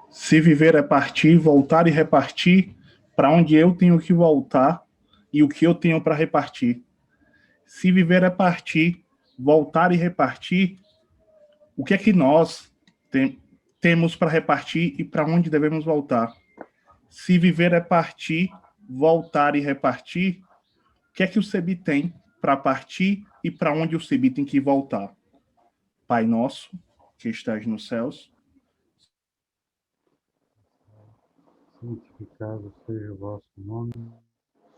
Se viver é partir, voltar e repartir, para onde eu tenho que voltar e o que eu tenho para repartir. Se viver é partir, voltar e repartir, o que é que nós temos para repartir e para onde devemos voltar? Se viver é partir, voltar e repartir, o que é que o CEBI tem para partir e para onde o CEBI tem que voltar? Pai nosso, que estás nos céus, santificado seja o vosso nome.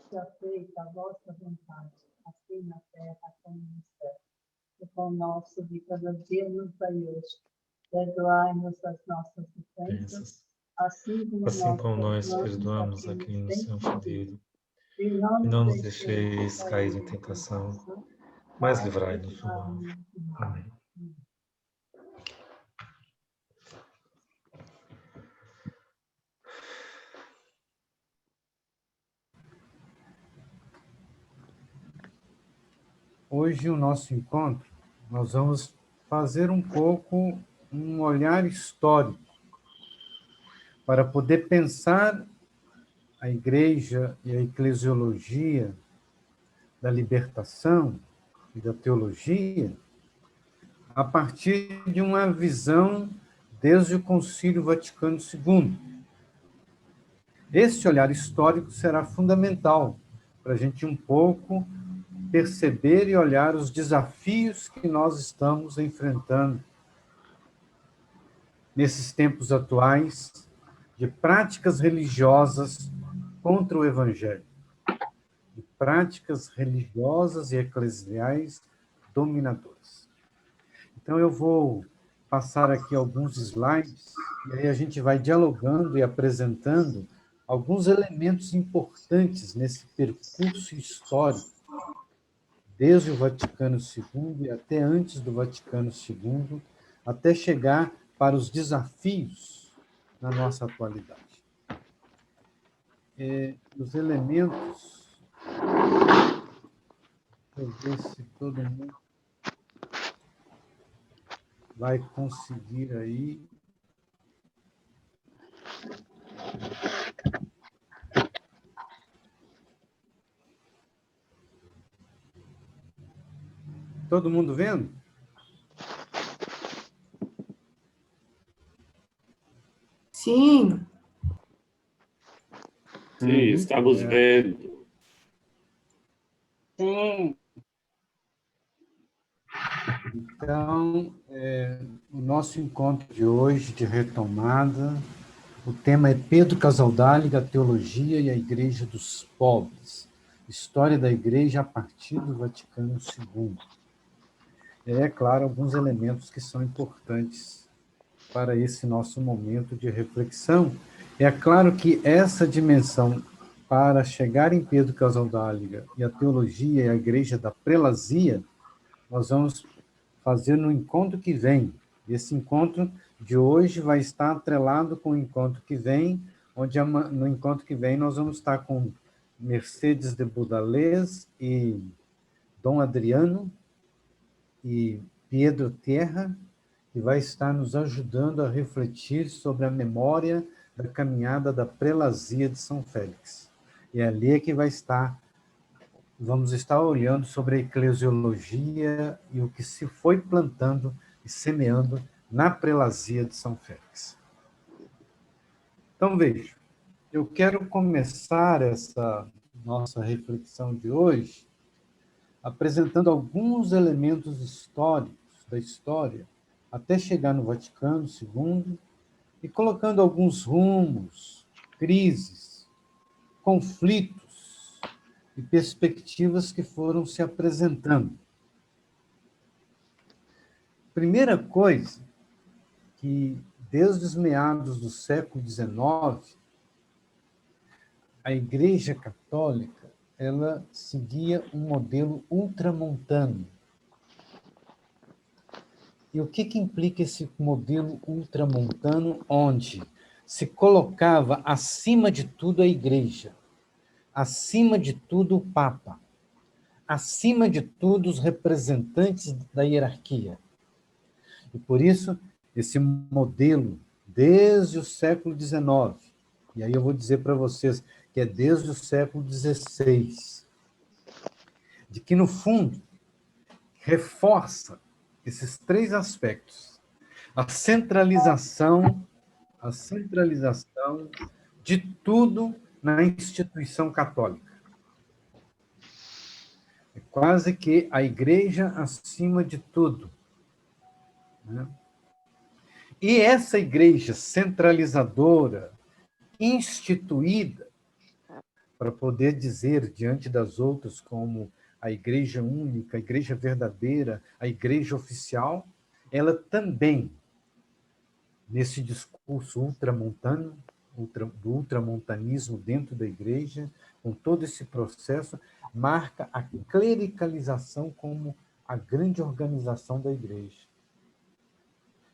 Seja feita a vossa vontade, assim na terra como no céu. O pão nosso de cada dia nos dai hoje. Perdoai-nos as nossas ofensas, assim como nós perdoamos a quem nos tem ofendido. E não nos deixeis cair em tentação, mas livrai-nos do mal. Amém. Hoje, o nosso encontro, nós vamos fazer um pouco um olhar histórico para poder pensar a igreja e a eclesiologia da libertação e da teologia a partir de uma visão desde o Concílio Vaticano II. Esse olhar histórico será fundamental para a gente um pouco perceber e olhar os desafios que nós estamos enfrentando nesses tempos atuais de práticas religiosas contra o Evangelho, de práticas religiosas e eclesiais dominadoras. Então, eu vou passar aqui alguns slides, e aí a gente vai dialogando e apresentando alguns elementos importantes nesse percurso histórico, desde o Vaticano II e até antes do Vaticano II, até chegar para os desafios na nossa atualidade. Os elementos... Deixa eu ver se todo mundo vai conseguir aí. Todo mundo vendo? Sim. Sim, estamos vendo. Sim. Então, o nosso encontro de hoje, de retomada, o tema é Pedro Casaldáliga, a Teologia e a Igreja dos Pobres, História da Igreja a partir do Vaticano II. É claro, alguns elementos que são importantes para esse nosso momento de reflexão. É claro que essa dimensão, para chegar em Pedro Casaldáliga e a teologia e a igreja da prelazia, nós vamos fazer no encontro que vem. Esse encontro de hoje vai estar atrelado com o encontro que vem, onde no encontro que vem nós vamos estar com Mercedes de Budalés e Dom Adriano e Pedro Terra, que vai estar nos ajudando a refletir sobre a memória da caminhada da prelazia de São Félix. E é ali que vamos estar olhando sobre a eclesiologia e o que se foi plantando e semeando na prelazia de São Félix. Então, veja, eu quero começar essa nossa reflexão de hoje apresentando alguns elementos históricos da história até chegar no Vaticano II e colocando alguns rumos, crises, conflitos e perspectivas que foram se apresentando. Primeira coisa, que desde os meados do século XIX, a Igreja Católica ela seguia um modelo ultramontano. E o que implica esse modelo ultramontano, onde se colocava acima de tudo a Igreja, acima de tudo o Papa, acima de tudo os representantes da hierarquia. E por isso, esse modelo desde o século XIX. E aí eu vou dizer para vocês que é desde o século XVI. De que, no fundo, reforça esses três aspectos. A centralização de tudo na instituição católica. É quase que a igreja acima de tudo, né? E essa igreja centralizadora, instituída, para poder dizer diante das outras como a igreja única, a igreja verdadeira, a igreja oficial, ela também, nesse discurso ultramontano, do ultramontanismo dentro da igreja, com todo esse processo, marca a clericalização como a grande organização da igreja.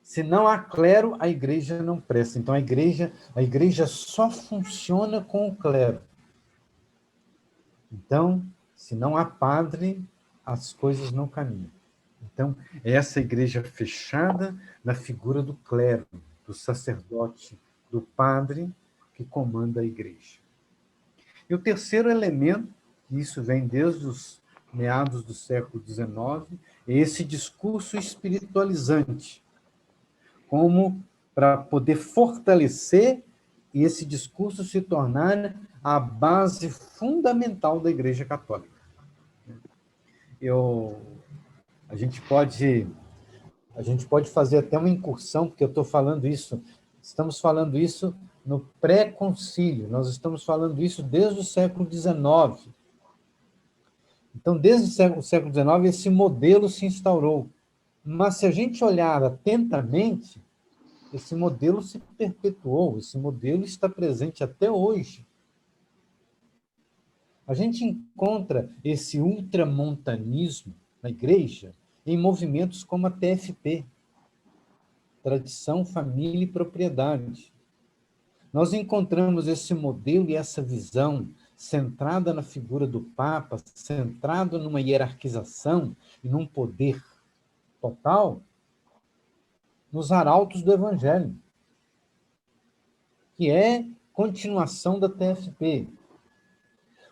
Se não há clero, a igreja não presta. Então, a igreja só funciona com o clero. Então, se não há padre, as coisas não caminham. Então, é essa igreja fechada na figura do clero, do sacerdote, do padre que comanda a igreja. E o terceiro elemento, e isso vem desde os meados do século XIX, é esse discurso espiritualizante, como para poder fortalecer e esse discurso se tornar a base fundamental da Igreja Católica. A gente pode fazer até uma incursão, porque eu estou falando isso, estamos falando isso no pré-concílio, nós estamos falando isso desde o século XIX. Então, desde o século XIX, esse modelo se instaurou. Mas, se a gente olhar atentamente, esse modelo se perpetuou, esse modelo está presente até hoje. A gente encontra esse ultramontanismo na igreja em movimentos como a TFP, Tradição, Família e Propriedade. Nós encontramos esse modelo e essa visão centrada na figura do Papa, centrado numa hierarquização e num poder total, nos arautos do Evangelho, que é continuação da TFP.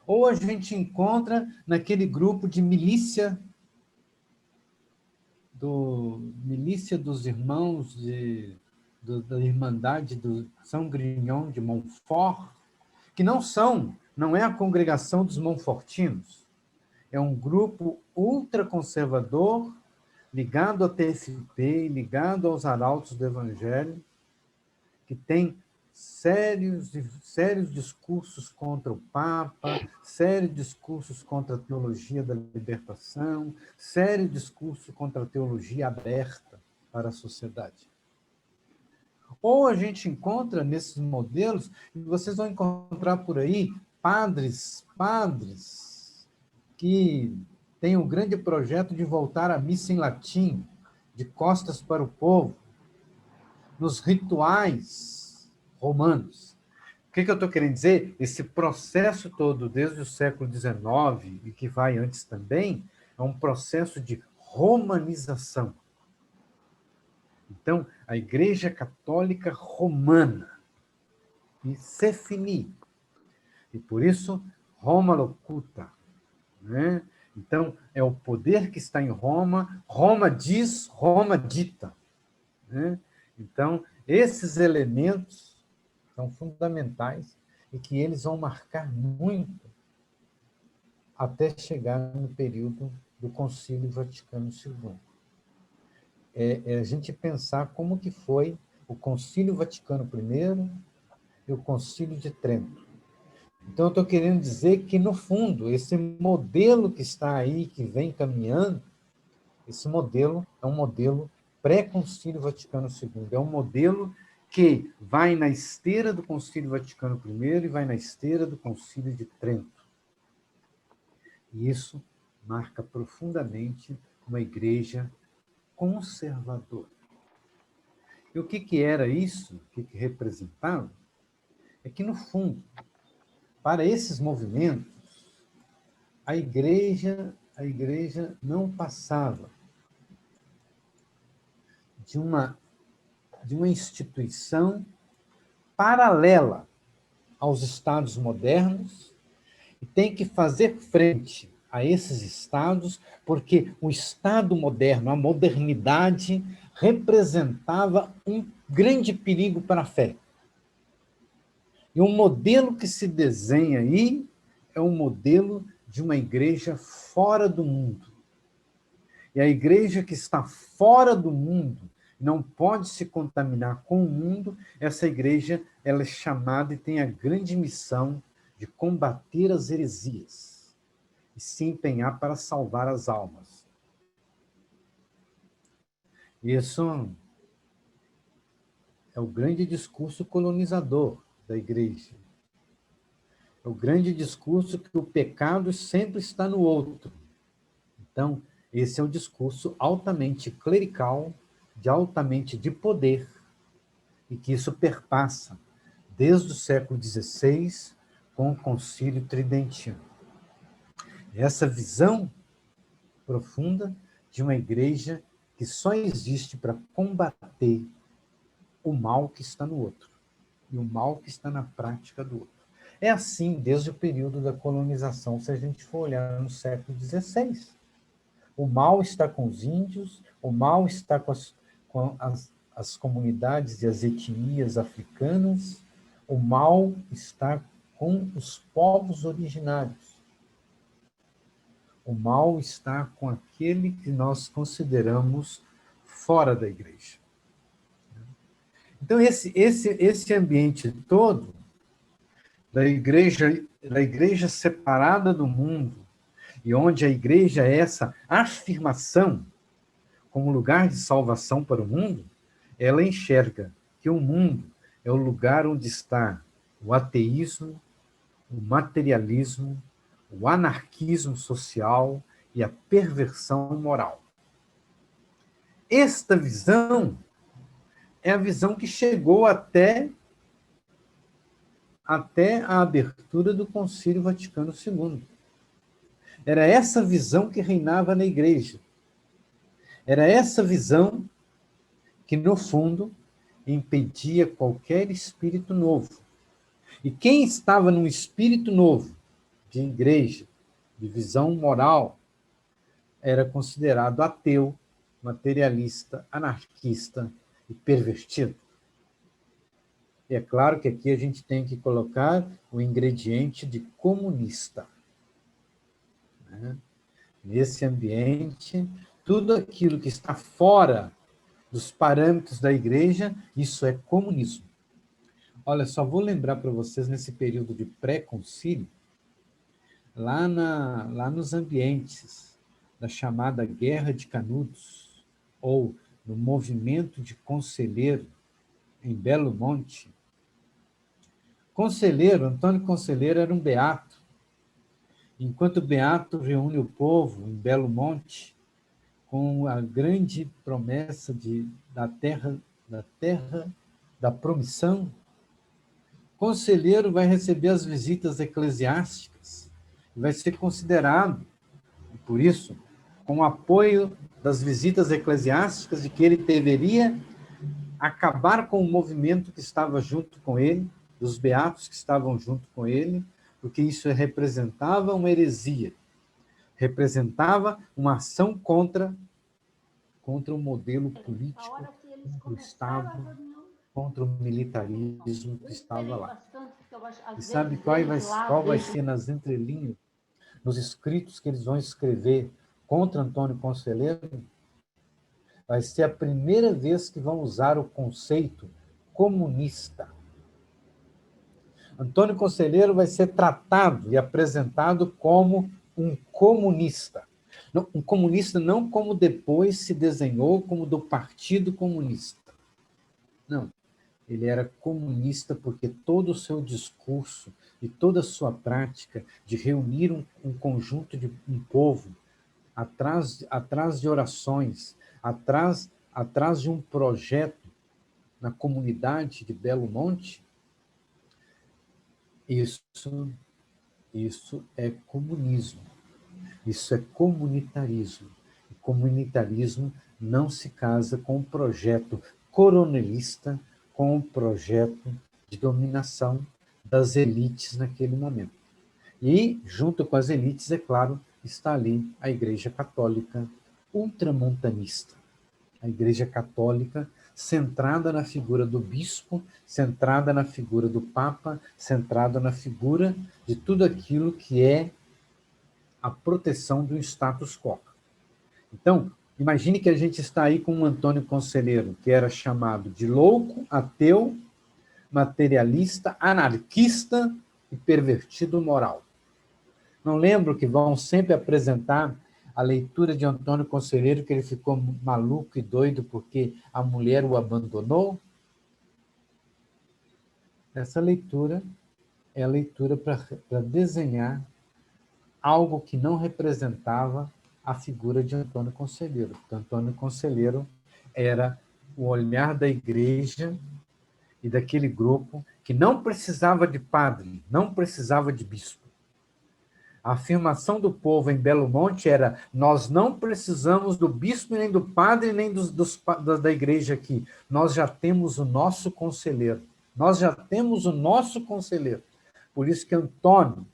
Ou a gente encontra naquele grupo de milícia dos irmãos da Irmandade do São Grignon de Montfort, que não é a congregação dos Montfortinos, é um grupo ultraconservador, ligado à TFP, ligado aos arautos do Evangelho, que tem sérios discursos contra o Papa, sérios discursos contra a teologia da libertação, sério discurso contra a teologia aberta para a sociedade. Ou a gente encontra nesses modelos, e vocês vão encontrar por aí, padres que têm o grande projeto de voltar à missa em latim, de costas para o povo, nos rituais romanos. O que eu estou querendo dizer? Esse processo todo, desde o século XIX, e que vai antes também, é um processo de romanização. Então, a Igreja Católica Romana, e se finir. E por isso, Roma locuta, né? Então, é o poder que está em Roma, Roma diz, Roma dita, né? Então, esses elementos são fundamentais e que eles vão marcar muito até chegar no período do Concílio Vaticano II. É a gente pensar como que foi o Concílio Vaticano I e o Concílio de Trento. Então, eu estou querendo dizer que, no fundo, esse modelo que está aí, que vem caminhando, esse modelo é um modelo pré-Concílio Vaticano II. É um modelo que vai na esteira do Concílio Vaticano I e vai na esteira do Concílio de Trento. E isso marca profundamente uma igreja conservadora. E o que era isso? O que representava? É que, no fundo, para esses movimentos, a igreja não passava de uma de uma instituição paralela aos estados modernos e tem que fazer frente a esses estados, porque o Estado moderno, a modernidade, representava um grande perigo para a fé. E o modelo que se desenha aí é um modelo de uma igreja fora do mundo. E a igreja que está fora do mundo não pode se contaminar com o mundo. Essa igreja ela é chamada e tem a grande missão de combater as heresias e se empenhar para salvar as almas. Isso é o grande discurso colonizador da igreja. É o grande discurso que o pecado sempre está no outro. Então, esse é o discurso altamente clerical, altamente de poder, e que isso perpassa desde o século XVI com o Concílio Tridentino. Essa visão profunda de uma igreja que só existe para combater o mal que está no outro, e o mal que está na prática do outro. É assim desde o período da colonização, se a gente for olhar no século XVI. O mal está com os índios, o mal está com as comunidades e as etnias africanas, o mal está com os povos originários. O mal está com aquele que nós consideramos fora da igreja. Então, esse ambiente todo da igreja separada do mundo, e onde a igreja é essa afirmação como lugar de salvação para o mundo, ela enxerga que o mundo é o lugar onde está o ateísmo, o materialismo, o anarquismo social e a perversão moral. Esta visão é a visão que chegou até a abertura do Concílio Vaticano II. Era essa visão que reinava na igreja. Era essa visão que, no fundo, impedia qualquer espírito novo. E quem estava num espírito novo, de igreja, de visão moral, era considerado ateu, materialista, anarquista e pervertido. E é claro que aqui a gente tem que colocar o ingrediente de comunista. Nesse ambiente, tudo aquilo que está fora dos parâmetros da igreja, isso é comunismo. Olha, só vou lembrar para vocês, nesse período de pré-concílio, lá nos ambientes da chamada Guerra de Canudos, ou no movimento de Conselheiro, em Belo Monte, Antônio Conselheiro era um beato. Enquanto Beato reúne o povo em Belo Monte, com a grande promessa da terra da promissão, Conselheiro vai receber as visitas eclesiásticas, vai ser considerado, por isso, com o apoio das visitas eclesiásticas, de que ele deveria acabar com o movimento que estava junto com ele, dos beatos que estavam junto com ele, porque isso representava uma heresia, representava uma ação contra o modelo político do Estado, contra o militarismo que estava lá. E sabe qual vai ser nas entrelinhas, nos escritos que eles vão escrever contra Antônio Conselheiro? Vai ser a primeira vez que vão usar o conceito comunista. Antônio Conselheiro vai ser tratado e apresentado como um comunista. Um comunista não como depois se desenhou como do Partido Comunista. Não. Ele era comunista porque todo o seu discurso e toda a sua prática de reunir um conjunto de um povo atrás de orações, atrás de um projeto na comunidade de Belo Monte, isso é comunismo. Isso é comunitarismo. E comunitarismo não se casa com um projeto coronelista com o projeto de dominação das elites naquele momento. E, junto com as elites, é claro, está ali a Igreja Católica ultramontanista. A Igreja Católica centrada na figura do bispo, centrada na figura do Papa, centrada na figura de tudo aquilo que é a proteção do status quo. Então, imagine que a gente está aí com um Antônio Conselheiro, que era chamado de louco, ateu, materialista, anarquista e pervertido moral. Não lembro que vão sempre apresentar a leitura de Antônio Conselheiro, que ele ficou maluco e doido porque a mulher o abandonou? Essa leitura é a leitura para desenhar algo que não representava a figura de Antônio Conselheiro. Porque Antônio Conselheiro era o olhar da igreja e daquele grupo que não precisava de padre, não precisava de bispo. A afirmação do povo em Belo Monte era: nós não precisamos do bispo, nem do padre, nem da igreja aqui. Nós já temos o nosso conselheiro. Nós já temos o nosso conselheiro. Por isso que Antônio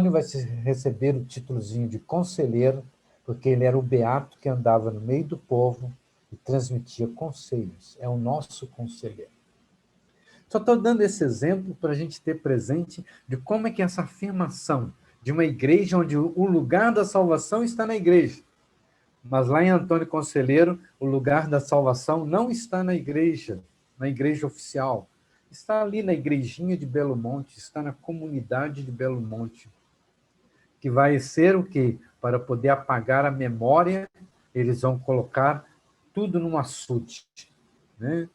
vai receber o títulozinho de conselheiro, porque ele era o beato que andava no meio do povo e transmitia conselhos. É o nosso conselheiro. Só estou dando esse exemplo para a gente ter presente de como é que essa afirmação de uma igreja onde o lugar da salvação está na igreja. Mas lá em Antônio Conselheiro, o lugar da salvação não está na igreja oficial. Está ali na igrejinha de Belo Monte, está na comunidade de Belo Monte. Que vai ser o quê? Para poder apagar a memória, eles vão colocar tudo num açude, né?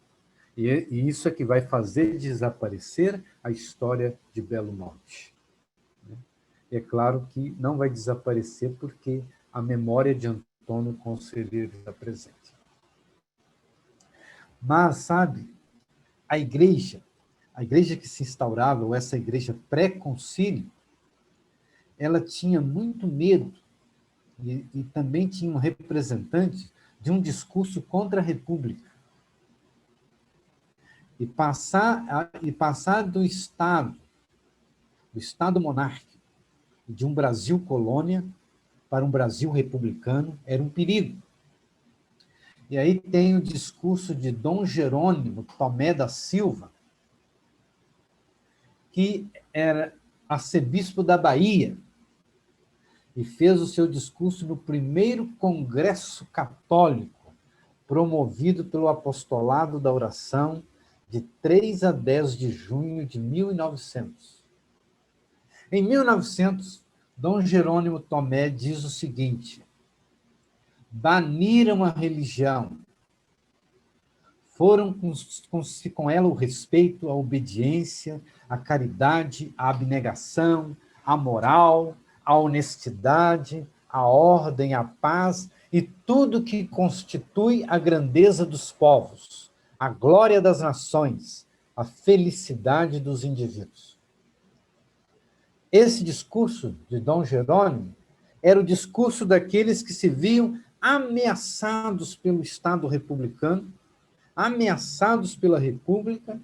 E isso é que vai fazer desaparecer a história de Belo Monte. E é claro que não vai desaparecer porque a memória de Antônio Conselheiro está presente. Mas, sabe, a igreja que se instaurava, ou essa igreja pré-concílio, ela tinha muito medo e também tinha um representante de um discurso contra a República. E passar do Estado monárquico, de um Brasil colônia, para um Brasil republicano, era um perigo. E aí tem o discurso de Dom Jerônimo Tomé da Silva, que era arcebispo da Bahia, e fez o seu discurso no primeiro Congresso Católico, promovido pelo Apostolado da Oração, de 3 a 10 de junho de 1900. Em 1900, Dom Jerônimo Tomé diz o seguinte: baniram a religião, foram com ela o respeito, a obediência, a caridade, a abnegação, a moral, a honestidade, a ordem, a paz e tudo que constitui a grandeza dos povos, a glória das nações, a felicidade dos indivíduos. Esse discurso de Dom Jerônimo era o discurso daqueles que se viam ameaçados pelo Estado republicano, ameaçados pela República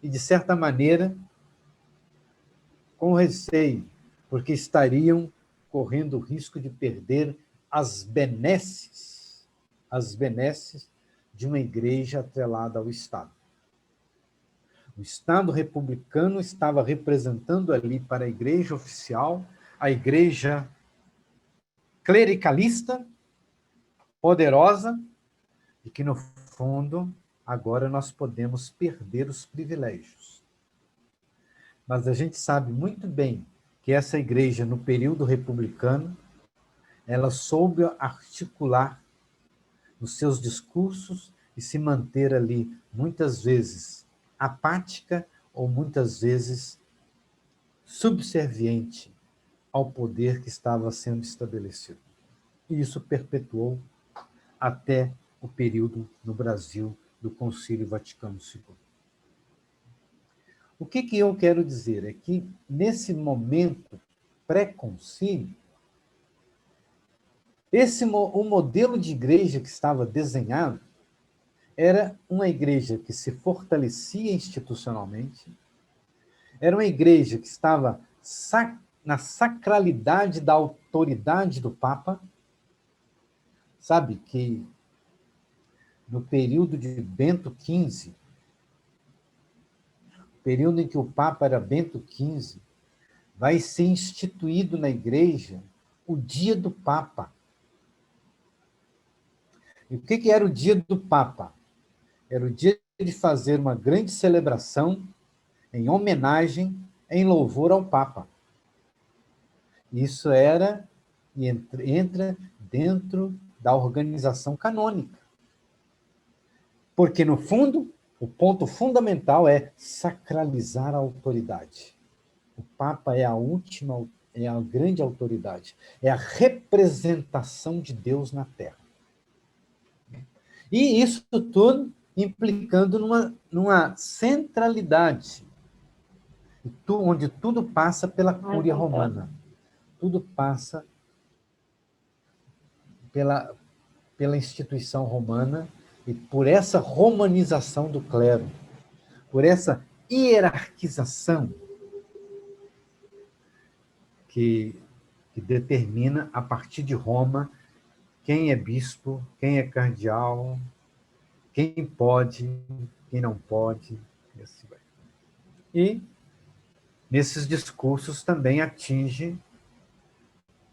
e, de certa maneira, com receio, porque estariam correndo o risco de perder as benesses de uma igreja atrelada ao Estado. O Estado republicano estava representando ali para a igreja oficial, a igreja clericalista, poderosa, e que, no fundo, agora nós podemos perder os privilégios. Mas a gente sabe muito bem que essa igreja, no período republicano, ela soube articular os seus discursos e se manter ali, muitas vezes, apática ou muitas vezes subserviente ao poder que estava sendo estabelecido. E isso perpetuou até o período no Brasil do Concílio Vaticano II. O que eu quero dizer é que, nesse momento pré-concílio, o modelo de igreja que estava desenhado era uma igreja que se fortalecia institucionalmente, era uma igreja que estava na sacralidade da autoridade do Papa. Sabe que no período de Bento XV, período em que o Papa era Bento XV, vai ser instituído na igreja o Dia do Papa. E o que era o Dia do Papa? Era o dia de fazer uma grande celebração em homenagem, em louvor ao Papa. Isso entra dentro da organização canônica. Porque, no fundo, o ponto fundamental é sacralizar a autoridade. O Papa é a grande autoridade, é a representação de Deus na Terra. E isso tudo implicando numa centralidade, onde tudo passa pela Cúria Romana. Tudo passa pela instituição romana e por essa romanização do clero, por essa hierarquização que determina, a partir de Roma, quem é bispo, quem é cardeal, quem pode, quem não pode, e assim vai. E, nesses discursos, também atinge,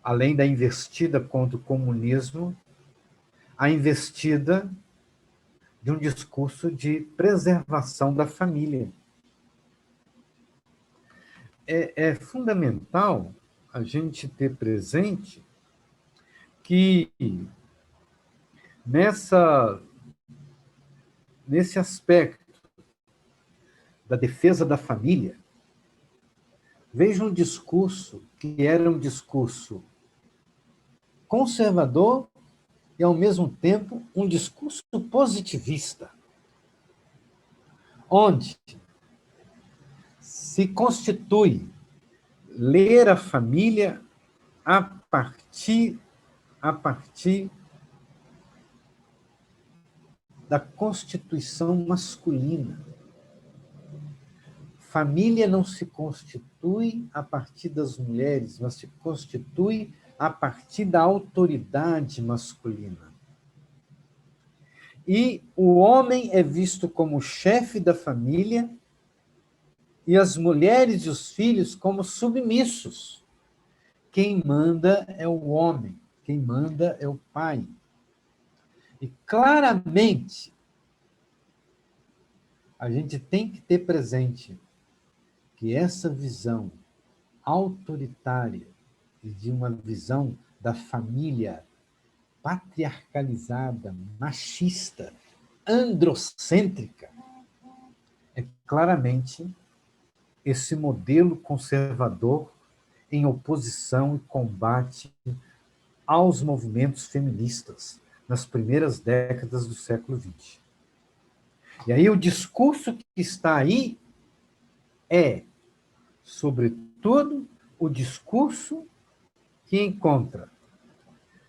além da investida contra o comunismo, a investida de um discurso de preservação da família. É fundamental a gente ter presente que nesse aspecto da defesa da família, veja um discurso que era um discurso conservador e, ao mesmo tempo, um discurso positivista, onde se constitui ler a família a partir da constituição masculina. Família não se constitui a partir das mulheres, mas se constitui a partir da autoridade masculina. E o homem é visto como chefe da família e as mulheres e os filhos como submissos. Quem manda é o homem, quem manda é o pai. E claramente a gente tem que ter presente que essa visão autoritária e de uma visão da família patriarcalizada, machista, androcêntrica, é claramente esse modelo conservador em oposição e combate aos movimentos feministas nas primeiras décadas do século XX. E aí o discurso que está aí é, sobretudo, o discurso que encontra,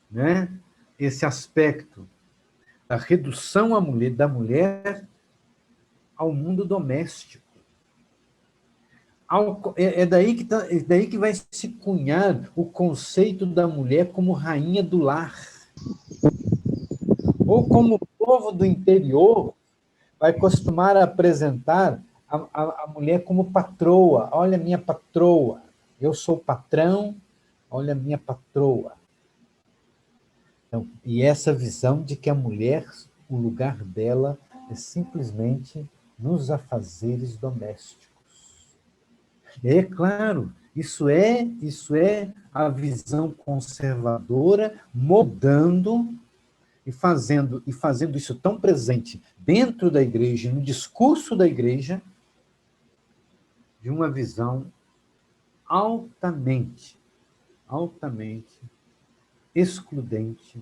né, esse aspecto da redução da mulher ao mundo doméstico. É daí que vai se cunhar o conceito da mulher como rainha do lar. Ou como o povo do interior vai costumar apresentar a mulher como patroa. Olha a minha patroa. Eu sou patrão, olha a minha patroa. Então, e essa visão de que a mulher, o lugar dela é simplesmente nos afazeres domésticos. E aí, é claro, isso é a visão conservadora moldando e fazendo isso tão presente dentro da igreja, no discurso da igreja, de uma visão altamente excludente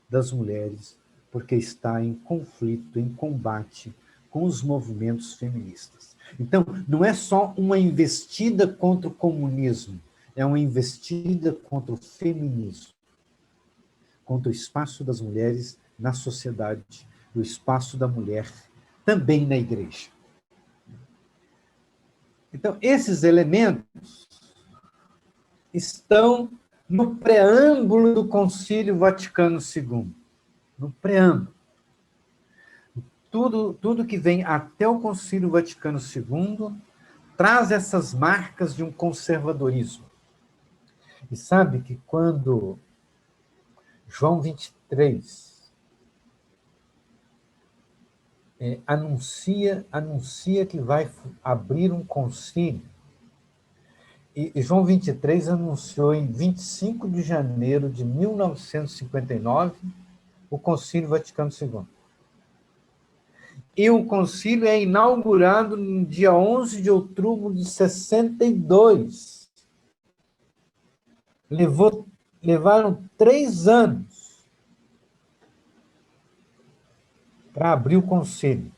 das mulheres, porque está em conflito, em combate com os movimentos feministas. Então, não é só uma investida contra o comunismo, é uma investida contra o feminismo, contra o espaço das mulheres na sociedade, do espaço da mulher também na igreja. Então, esses elementos estão no preâmbulo do Concílio Vaticano II. No preâmbulo. Tudo que vem até o Concílio Vaticano II traz essas marcas de um conservadorismo. E sabe que quando João 23 anuncia que vai abrir um concílio, e João 23 anunciou em 25 de janeiro de 1959 o Concílio Vaticano II. E o concílio é inaugurado no dia 11 de outubro de 62. Levaram 3 anos para abrir o concílio.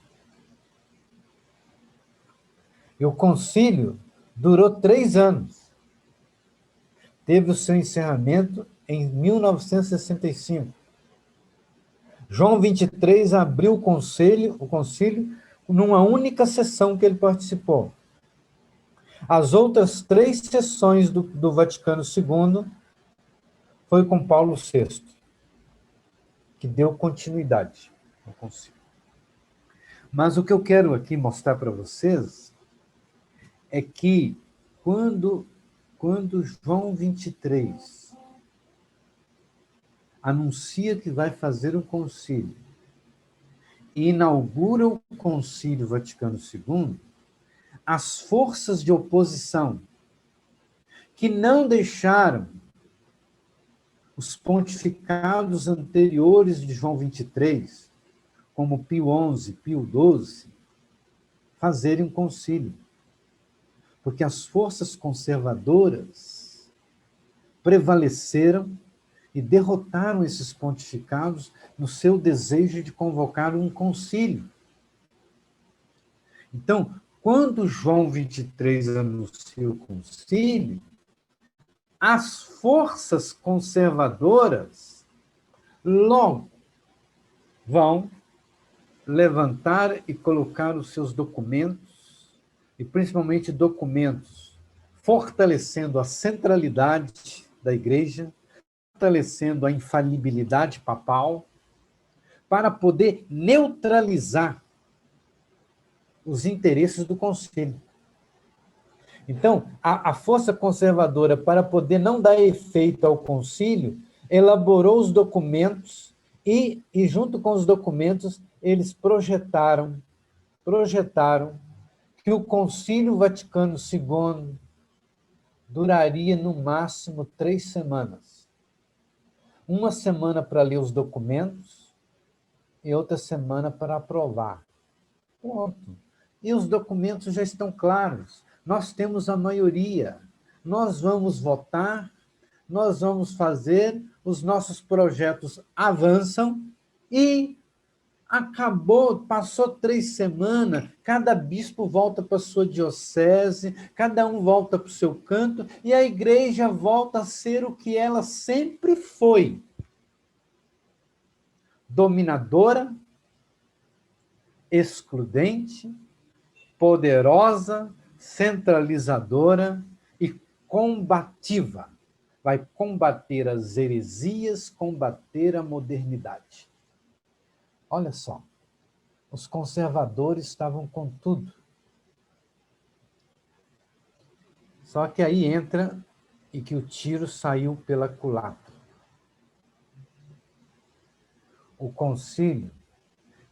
E o concílio durou 3 anos. Teve o seu encerramento em 1965. João 23 abriu o concílio numa única sessão que ele participou. As outras 3 sessões do Vaticano II foi com Paulo VI, que deu continuidade ao concílio. Mas o que eu quero aqui mostrar para vocês é que quando João 23 anuncia que vai fazer um concílio e inaugura o Concílio Vaticano II, as forças de oposição que não deixaram os pontificados anteriores de João 23, como Pio XI, Pio XII, fazerem um concílio. Porque as forças conservadoras prevaleceram e derrotaram esses pontificados no seu desejo de convocar um concílio. Então, quando João 23 anuncia o concílio, as forças conservadoras logo vão levantar e colocar os seus documentos, e principalmente documentos fortalecendo a centralidade da Igreja, fortalecendo a infalibilidade papal, para poder neutralizar os interesses do concílio. Então, a força conservadora, para poder não dar efeito ao concílio, elaborou os documentos e junto com os documentos, eles projetaram que o Concílio Vaticano II duraria no máximo 3 semanas. Uma semana para ler os documentos e outra semana para aprovar. Pronto. E os documentos já estão claros. Nós temos a maioria. Nós vamos votar, nós vamos fazer, os nossos projetos avançam e acabou, passou 3 semanas, cada bispo volta para a sua diocese, cada um volta para o seu canto, e a igreja volta a ser o que ela sempre foi. Dominadora, excludente, poderosa, centralizadora e combativa. Vai combater as heresias, combater a modernidade. Olha só, os conservadores estavam com tudo. Só que aí entra e que o tiro saiu pela culatra. O concílio,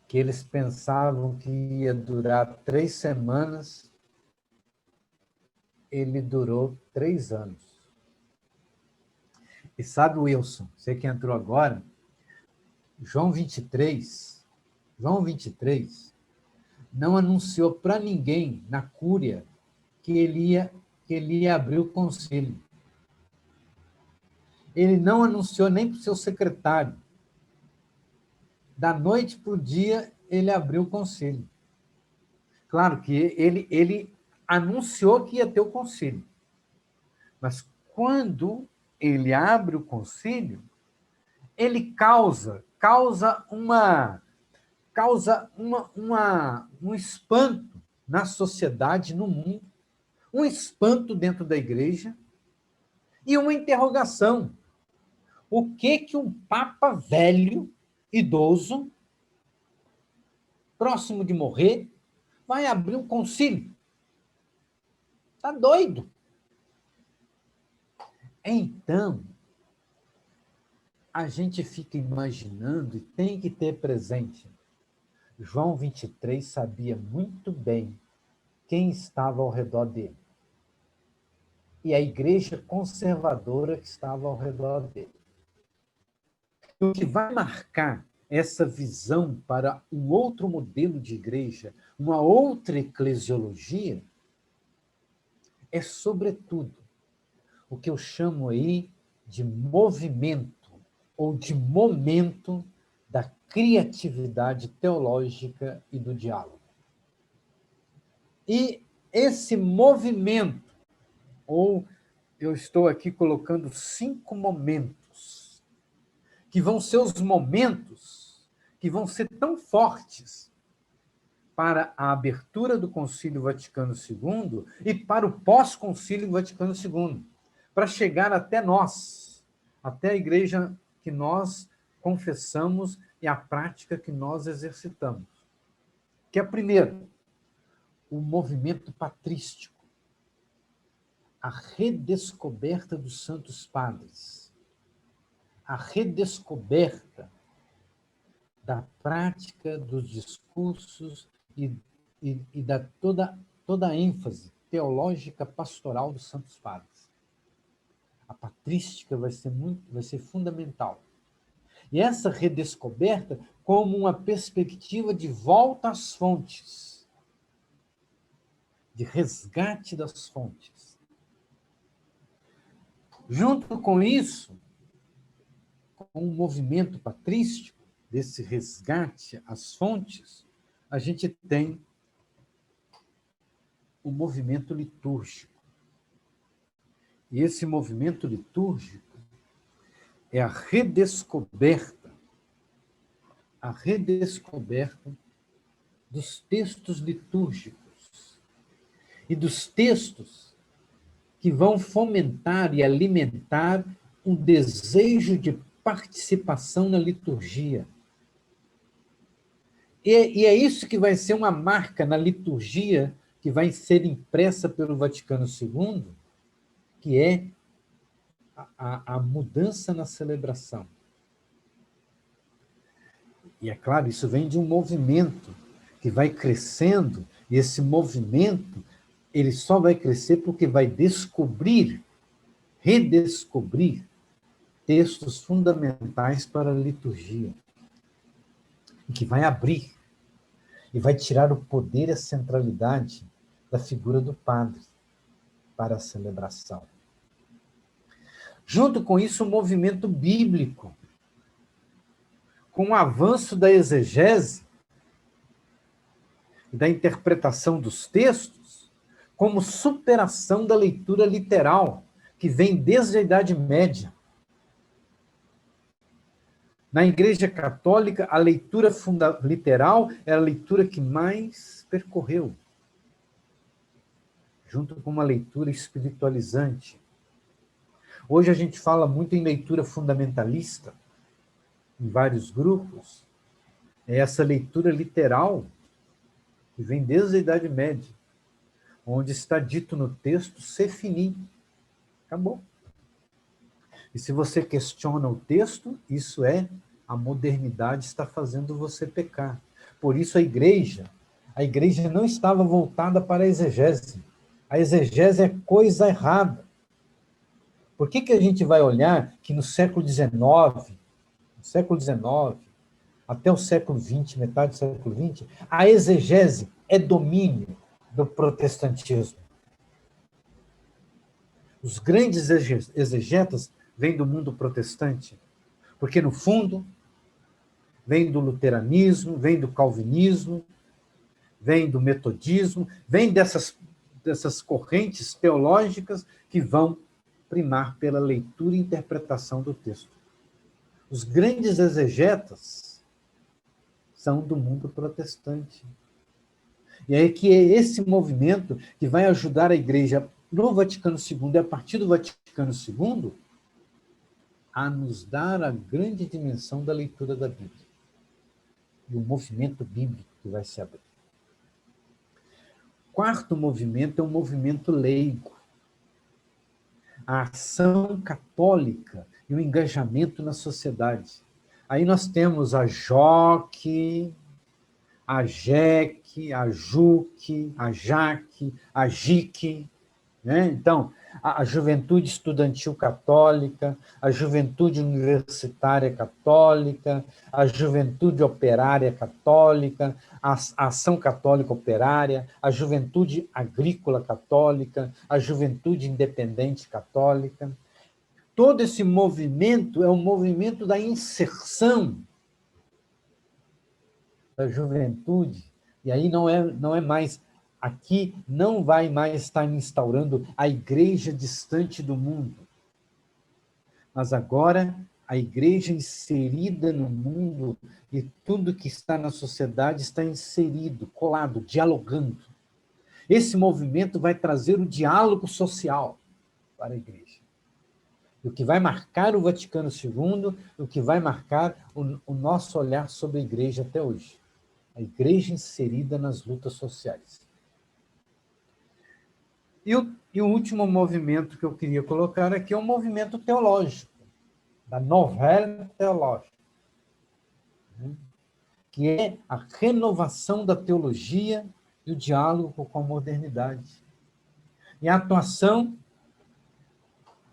que eles pensavam que ia durar 3 semanas, ele durou 3 anos. E sabe, Wilson, você que entrou agora, João 23 não anunciou para ninguém na Cúria que ele ia abrir o concílio. Ele não anunciou nem para o seu secretário. Da noite para o dia, ele abriu o concílio. Claro que ele anunciou que ia ter o concílio. Mas quando ele abre o concílio, ele causa causa um espanto na sociedade, no mundo, um espanto dentro da igreja e uma interrogação. O que um papa velho, idoso, próximo de morrer, vai abrir um concílio? Está doido. Então, a gente fica imaginando e tem que ter presente. João 23 sabia muito bem quem estava ao redor dele. E a igreja conservadora que estava ao redor dele. O que vai marcar essa visão para um outro modelo de igreja, uma outra eclesiologia, é, sobretudo, o que eu chamo aí de movimento ou de momento da criatividade teológica e do diálogo. E esse movimento, ou eu estou aqui colocando 5 momentos, que vão ser os momentos que vão ser tão fortes para a abertura do Concílio Vaticano II e para o pós-Concílio Vaticano II, para chegar até nós, até a igreja que nós confessamos e a prática que nós exercitamos. Que é, primeiro, o movimento patrístico, a redescoberta dos santos padres, a redescoberta da prática dos discursos e da toda a ênfase teológica pastoral dos santos padres. A patrística vai ser fundamental. E essa redescoberta como uma perspectiva de volta às fontes, de resgate das fontes. Junto com isso, com o movimento patrístico, desse resgate às fontes, a gente tem o movimento litúrgico. E esse movimento litúrgico é a redescoberta dos textos litúrgicos e dos textos que vão fomentar e alimentar um desejo de participação na liturgia. E é isso que vai ser uma marca na liturgia que vai ser impressa pelo Vaticano II, que é a mudança na celebração. E, é claro, isso vem de um movimento que vai crescendo, e esse movimento ele só vai crescer porque vai redescobrir textos fundamentais para a liturgia, e que vai abrir, e vai tirar o poder e a centralidade da figura do padre para a celebração. Junto com isso, o movimento bíblico, com o avanço da exegese e da interpretação dos textos, como superação da leitura literal, que vem desde a Idade Média. Na Igreja Católica, a leitura literal é a leitura que mais percorreu, junto com uma leitura espiritualizante. Hoje a gente fala muito em leitura fundamentalista, em vários grupos. É essa leitura literal que vem desde a Idade Média, onde está dito no texto "se finit". Acabou. E se você questiona o texto, isso é a modernidade está fazendo você pecar. Por isso a igreja não estava voltada para a exegese. A exegese é coisa errada. Por que a gente vai olhar que no século XIX, até o século XX, metade do século XX, a exegese é domínio do protestantismo? Os grandes exegetas vêm do mundo protestante, porque, no fundo, vem do luteranismo, vem do calvinismo, vem do metodismo, vem dessas correntes teológicas que vão primar pela leitura e interpretação do texto. Os grandes exegetas são do mundo protestante. E é que é esse movimento que vai ajudar a Igreja no Vaticano II e a partir do Vaticano II a nos dar a grande dimensão da leitura da Bíblia e o movimento bíblico que vai se abrir. O quarto movimento é um movimento leigo. A ação católica e o engajamento na sociedade. Aí nós temos a JOC, a JEC, a JUC, a JAC, a JIC, né? Então, a Juventude Estudantil Católica, a Juventude Universitária Católica, a Juventude Operária Católica, a Ação Católica Operária, a Juventude Agrícola Católica, a Juventude Independente Católica. Todo esse movimento é um movimento da inserção da juventude, e aí não é mais, aqui não vai mais estar instaurando a igreja distante do mundo, mas agora a igreja inserida no mundo e tudo que está na sociedade está inserido, colado, dialogando. Esse movimento vai trazer o diálogo social para a igreja. O que vai marcar o Vaticano II, o que vai marcar o nosso olhar sobre a igreja até hoje. A igreja inserida nas lutas sociais. E o último movimento que eu queria colocar aqui é um movimento teológico, da novela teológica, né? Que é a renovação da teologia e o diálogo com a modernidade. E a atuação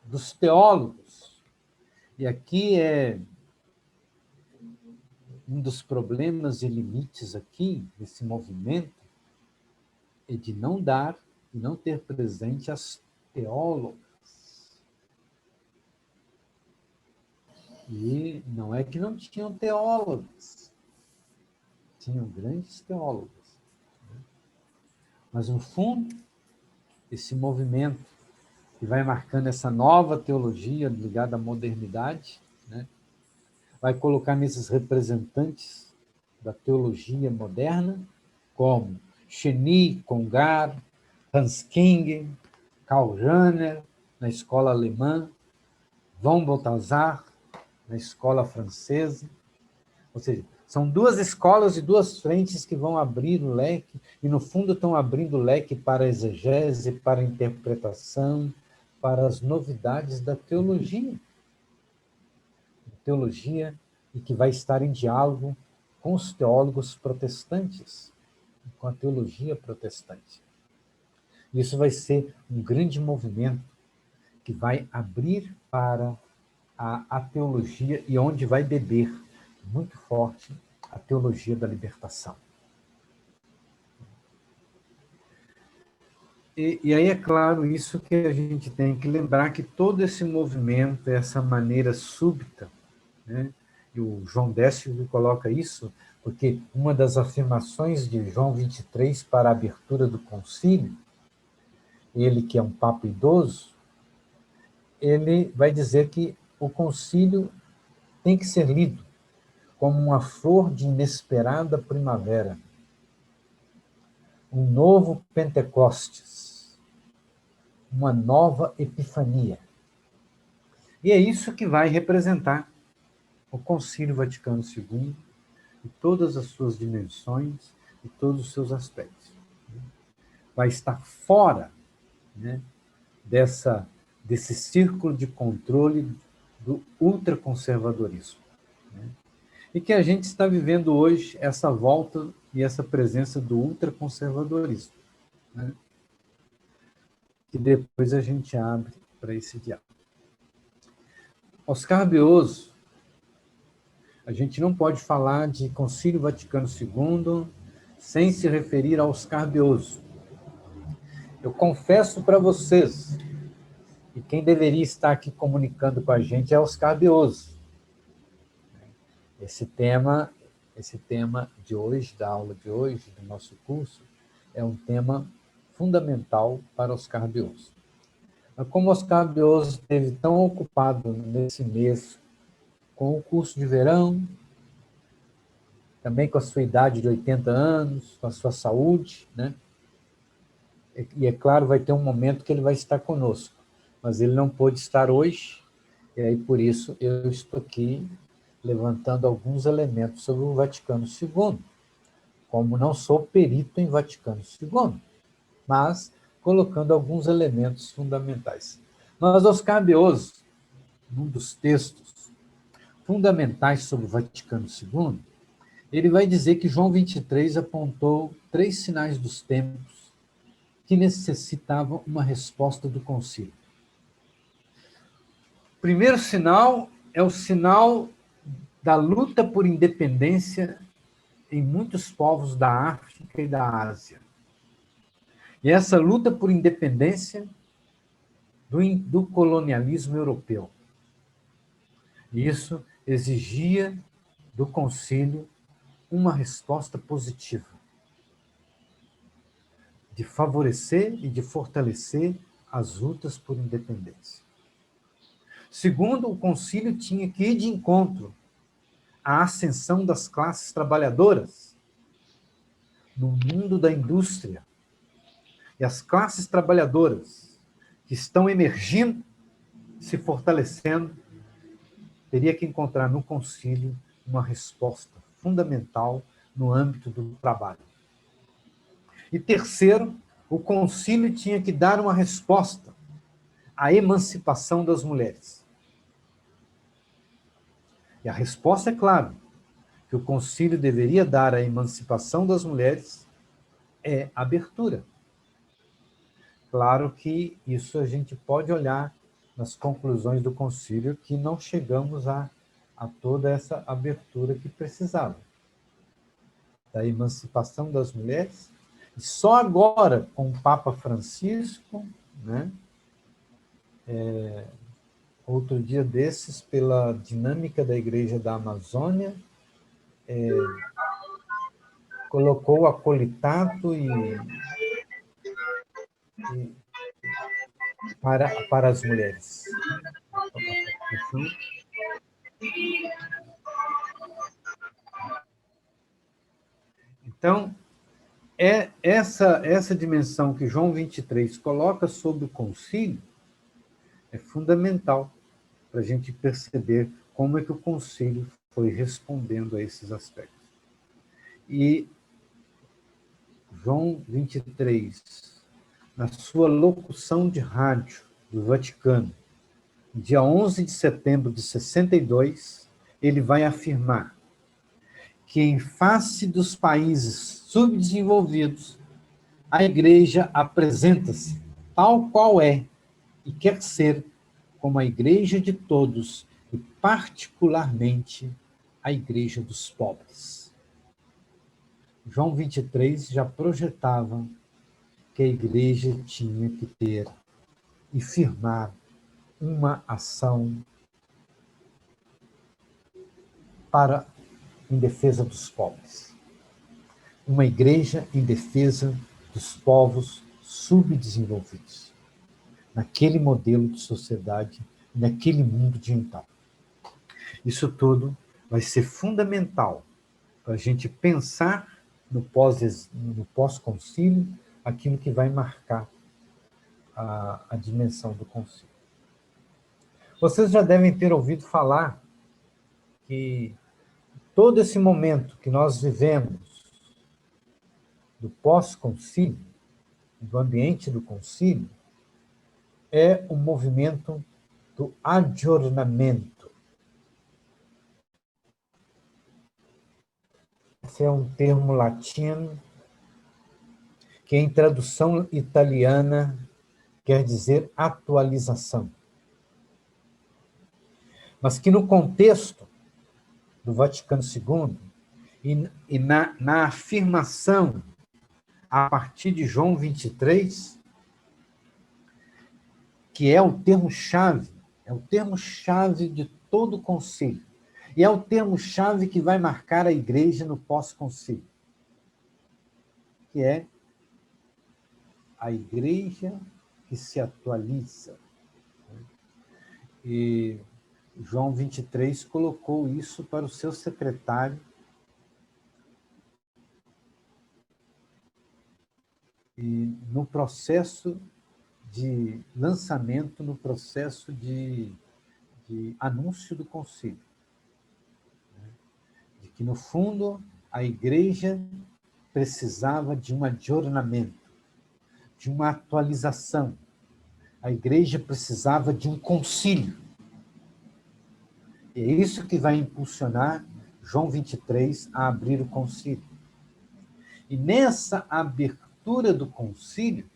dos teólogos. E aqui é um dos problemas e limites aqui, desse movimento, é de não dar e não ter presente as teólogas. E não é que não tinham teólogas, tinham grandes teólogas. Mas, no fundo, esse movimento que vai marcando essa nova teologia ligada à modernidade, né, vai colocar nesses representantes da teologia moderna, como Cheny, Congar, Hans King, Karl Rahner, na escola alemã, von Balthasar, na escola francesa. Ou seja, são duas escolas e duas frentes que vão abrir o leque, e, no fundo, estão abrindo o leque para a exegese, para a interpretação, para as novidades da teologia. Teologia e que vai estar em diálogo com os teólogos protestantes, com a teologia protestante. Isso vai ser um grande movimento que vai abrir para a teologia e onde vai beber muito forte a teologia da libertação. E aí, é claro, isso que a gente tem que lembrar, que todo esse movimento, essa maneira súbita, né? E o João Décio coloca isso, porque uma das afirmações de João 23 para a abertura do concílio, ele que é um papa idoso, ele vai dizer que o concílio tem que ser lido como uma flor de inesperada primavera, um novo Pentecostes, uma nova Epifania. E é isso que vai representar o Concílio Vaticano II, e todas as suas dimensões e todos os seus aspectos. Vai estar fora, né, desse círculo de controle do ultraconservadorismo. Né? E que a gente está vivendo hoje essa volta e essa presença do ultraconservadorismo. Né? E depois a gente abre para esse diálogo. Oscar Bioso, a gente não pode falar de Concílio Vaticano II sem se referir a Oscar Bioso. Eu confesso para vocês que quem deveria estar aqui comunicando com a gente é Oscar Bioso. Esse tema de hoje, da aula de hoje, do nosso curso, é um tema fundamental para Oscar Bioso. Mas como Oscar Bioso esteve tão ocupado nesse mês com o curso de verão, também com a sua idade de 80 anos, com a sua saúde, né? E, é claro, vai ter um momento que ele vai estar conosco, mas ele não pôde estar hoje, e aí, por isso, eu estou aqui levantando alguns elementos sobre o Vaticano II, como não sou perito em Vaticano II, mas colocando alguns elementos fundamentais. Mas Oscar Beoso, num dos textos fundamentais sobre o Vaticano II, ele vai dizer que João 23 apontou 3 sinais dos tempos que necessitavam uma resposta do concílio. O primeiro sinal é o sinal da luta por independência em muitos povos da África e da Ásia. E essa luta por independência do colonialismo europeu. Isso exigia do concílio uma resposta positiva, de favorecer e de fortalecer as lutas por independência. Segundo, o concílio tinha que ir de encontro à ascensão das classes trabalhadoras no mundo da indústria. E as classes trabalhadoras que estão emergindo, se fortalecendo, teria que encontrar no concílio uma resposta fundamental no âmbito do trabalho. E terceiro, o concílio tinha que dar uma resposta à emancipação das mulheres. E a resposta é clara, que o concílio deveria dar à emancipação das mulheres é abertura. Claro que isso a gente pode olhar nas conclusões do concílio, que não chegamos a toda essa abertura que precisava. Da emancipação das mulheres. E só agora, com o Papa Francisco, né, outro dia desses, pela dinâmica da Igreja da Amazônia, colocou o acolitato para as mulheres. Então, essa dimensão que João 23 coloca sobre o concílio é fundamental para a gente perceber como é que o concílio foi respondendo a esses aspectos. E João 23, na sua locução de rádio do Vaticano, dia 11 de setembro de 62, ele vai afirmar que, em face dos países subdesenvolvidos, a Igreja apresenta-se tal qual é e quer ser como a Igreja de todos e, particularmente, a Igreja dos pobres. João 23 já projetava que a Igreja tinha que ter e firmar uma ação em defesa dos pobres. Uma igreja em defesa dos povos subdesenvolvidos, naquele modelo de sociedade, naquele mundo de então. Isso tudo vai ser fundamental para a gente pensar no pós-concílio, aquilo que vai marcar a dimensão do concílio. Vocês já devem ter ouvido falar que todo esse momento que nós vivemos do pós-concílio, do ambiente do concílio, é o movimento do aggiornamento. Esse é um termo latino que, em tradução italiana, quer dizer atualização. Mas que, no contexto do Vaticano II e na afirmação a partir de João 23, que é o termo-chave de todo o concílio, e é o termo-chave que vai marcar a Igreja no pós-concílio, que é a Igreja que se atualiza. E João 23 colocou isso para o seu secretário, e no processo de lançamento, no processo de anúncio do concílio. De que, no fundo, a igreja precisava de um adornamento, de uma atualização. A igreja precisava de um concílio. E é isso que vai impulsionar João 23 a abrir o concílio. E nessa abertura do concílio,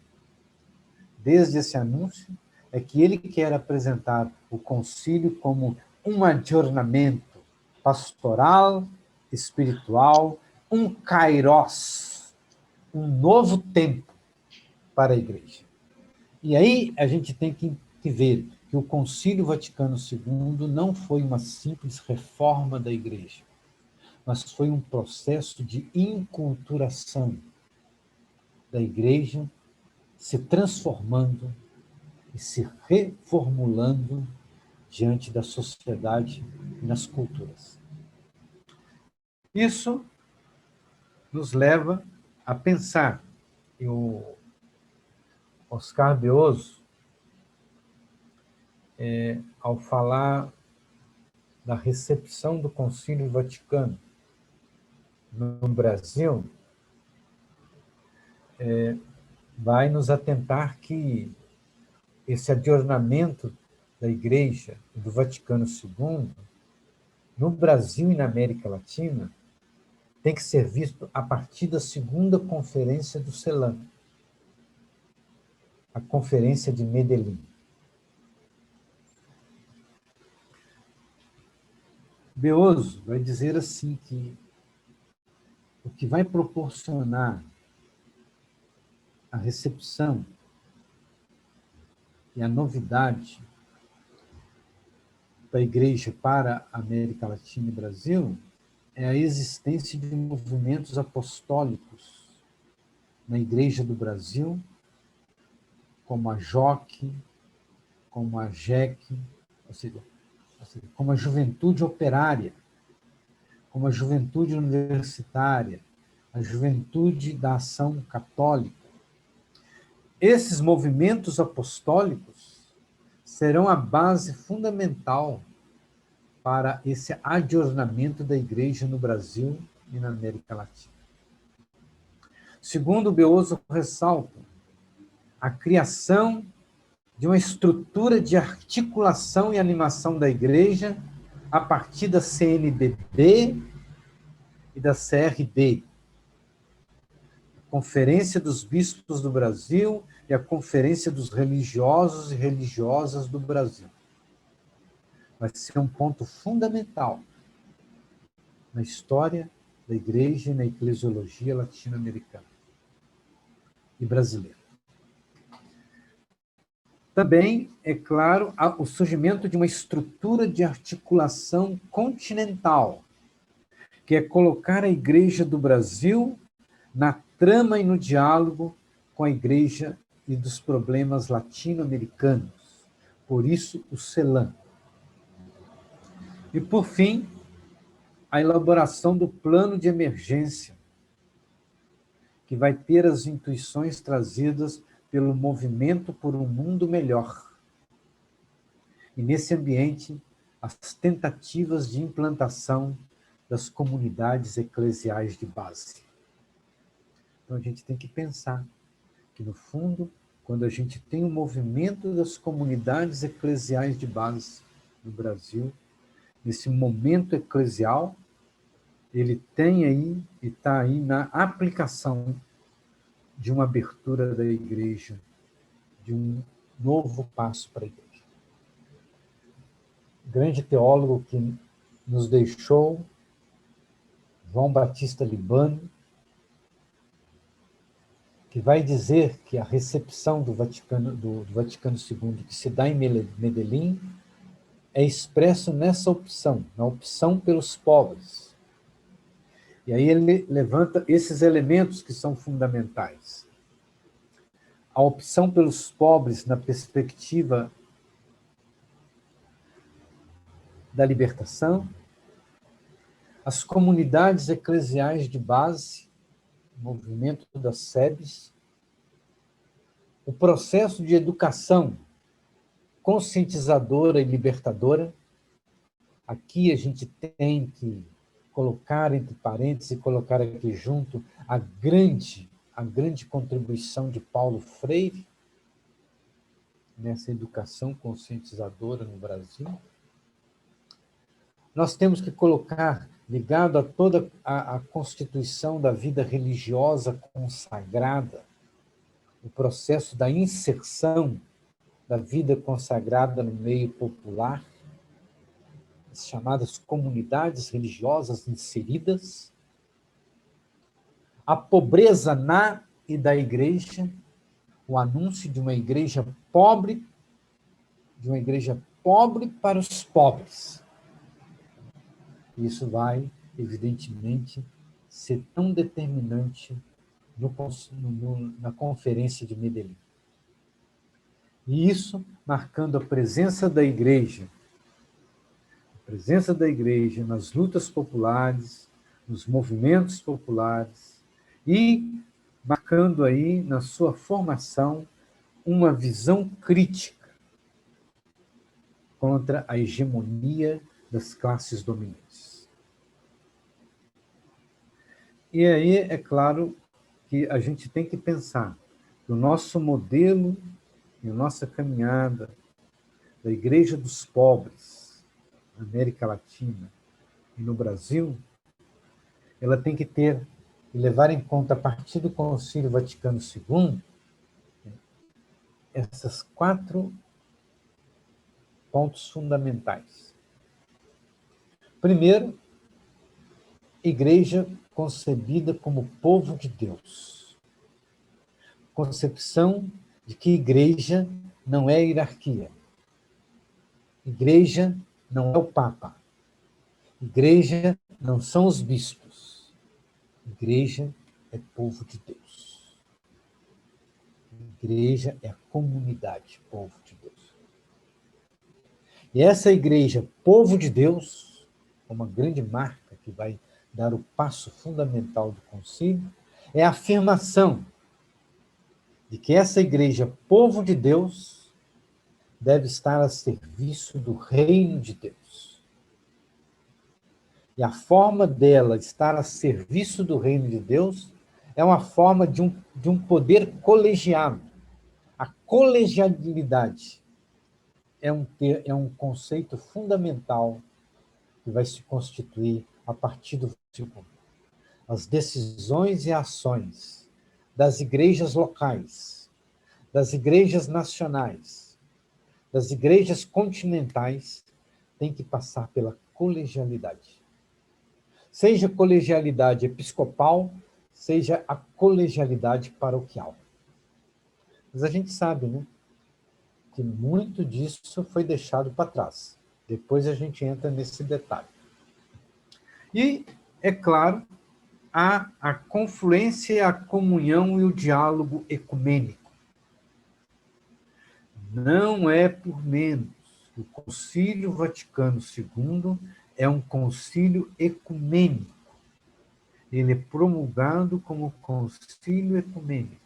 desde esse anúncio, é que ele quer apresentar o concílio como um adornamento pastoral, espiritual, um kairos, um novo tempo para a igreja. E aí a gente tem que ver que o Concílio Vaticano II não foi uma simples reforma da igreja, mas foi um processo de inculturação da igreja se transformando e se reformulando diante da sociedade e nas culturas. Isso nos leva a pensar, e o Oscar Beoso, ao falar da recepção do Concílio Vaticano no Brasil, vai nos atentar que esse adornamento da Igreja e do Vaticano II, no Brasil e na América Latina, tem que ser visto a partir da segunda conferência do CELAM, a Conferência de Medellín. Beoso vai dizer assim que o que vai proporcionar a recepção e a novidade da Igreja para a América Latina e Brasil é a existência de movimentos apostólicos na Igreja do Brasil, como a JOC, como a JEC, ou seja, como a juventude operária, como a juventude universitária, a juventude da ação católica. Esses movimentos apostólicos serão a base fundamental para esse adornamento da igreja no Brasil e na América Latina. Segundo Beoso ressalta, a criação de uma estrutura de articulação e animação da igreja a partir da CNBB e da CRB, Conferência dos Bispos do Brasil e a Conferência dos Religiosos e Religiosas do Brasil. Vai ser um ponto fundamental na história da igreja e na eclesiologia latino-americana e brasileira. Também, é claro, o surgimento de uma estrutura de articulação continental, que é colocar a Igreja do Brasil na trama e no diálogo com a Igreja e dos problemas latino-americanos. Por isso, o CELAM. E, por fim, a elaboração do plano de emergência, que vai ter as intuições trazidas pelo movimento por um mundo melhor. E, nesse ambiente, as tentativas de implantação das comunidades eclesiais de base. Então, a gente tem que pensar que, no fundo, quando a gente tem o movimento das comunidades eclesiais de base no Brasil, nesse momento eclesial, ele tem aí e está aí na aplicação de uma abertura da igreja, de um novo passo para a igreja. O grande teólogo que nos deixou, João Batista Libano, que vai dizer que a recepção do Vaticano II, que se dá em Medellín, é expresso nessa opção, na opção pelos pobres. E aí ele levanta esses elementos que são fundamentais. A opção pelos pobres na perspectiva da libertação, as comunidades eclesiais de base, o movimento das SEBs, o processo de educação conscientizadora e libertadora. Aqui a gente tem que colocar entre parênteses e colocar aqui junto a grande contribuição de Paulo Freire nessa educação conscientizadora no Brasil. Nós temos que colocar, ligado a toda a constituição da vida religiosa consagrada, o processo da inserção da vida consagrada no meio popular, as chamadas comunidades religiosas inseridas, a pobreza na e da igreja, o anúncio de uma igreja pobre para os pobres. Isso vai, evidentemente, ser tão determinante na Conferência de Medellín. E isso marcando a presença da igreja nas lutas populares, nos movimentos populares, e marcando aí, na sua formação, uma visão crítica contra a hegemonia das classes dominantes. E aí, é claro que a gente tem que pensar que o nosso modelo e a nossa caminhada da Igreja dos Pobres, na América Latina e no Brasil, ela tem que ter e levar em conta, a partir do Concílio Vaticano II, essas 4 pontos fundamentais. Primeiro, igreja concebida como povo de Deus. Concepção de que igreja não é hierarquia. Igreja não é o Papa. Igreja não são os bispos. Igreja é povo de Deus. Igreja é a comunidade, povo de Deus. E essa igreja, povo de Deus, uma grande marca que vai dar o passo fundamental do concílio, é a afirmação de que essa igreja, povo de Deus, deve estar a serviço do reino de Deus. E a forma dela estar a serviço do reino de Deus é uma forma de um poder colegiado. A colegialidade é um conceito fundamental que vai se constituir a partir do versículo. As decisões e ações das igrejas locais, das igrejas nacionais, das igrejas continentais, têm que passar pela colegialidade. Seja a colegialidade episcopal, seja a colegialidade paroquial. Mas a gente sabe, né, que muito disso foi deixado para trás. Depois a gente entra nesse detalhe. E, é claro, há a confluência, a comunhão e o diálogo ecumênico. Não é por menos. O Concílio Vaticano II é um concílio ecumênico. Ele é promulgado como concílio ecumênico.